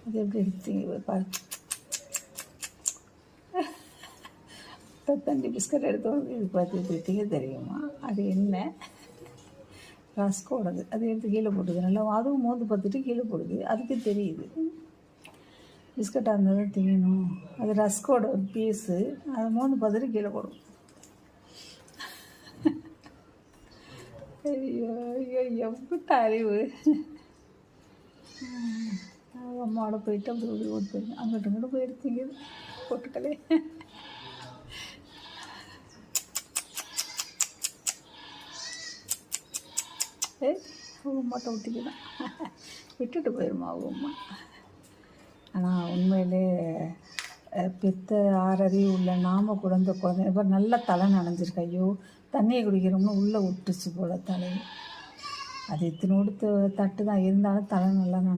அது எப்படி எடுத்தீங்க பாரு. தண்டி பிஸ்கட் எடுத்தோம் இது பார்த்து எடுத்தீங்க தெரியுமா? அது என்ன ரஸ்கோடது. அது எடுத்து கீழே போட்டுது. நல்லா அதுவும் மோந்து பார்த்துட்டு கீழே போடுது. அதுக்கு தெரியுது பிஸ்கட்டாக இருந்தது திங்கணும். அது ரஸ்கோட ஒரு பீஸு. அதை மோந்து பார்த்துட்டு கீழே போடும். ஐயோ ஐயோ எம்பிட்ட அறிவு. அம்மாவோட போயிட்டு அப்படி இப்படி ஓட்டு அங்கிட்ட இங்கிட்ட போய் எடுத்தீங்க போட்டுக்கலே. அவங்க அம்மாட்ட விட்டுக்கிதான் விட்டுட்டு போயிடுமா அவங்க அம்மா. ஆனால் உண்மையிலே பெத்த ஆறறிவு உள்ள நாம கூட இந்த குழந்தை நல்லா தலை நனைஞ்சிருக்கு. ஐயோ தண்ணியை குடிக்கிறோம்னு உள்ளே விட்டுச்சு போல் தலை. அது இத்தினோடு தட்டு தான் இருந்தாலும் தலை நல்லா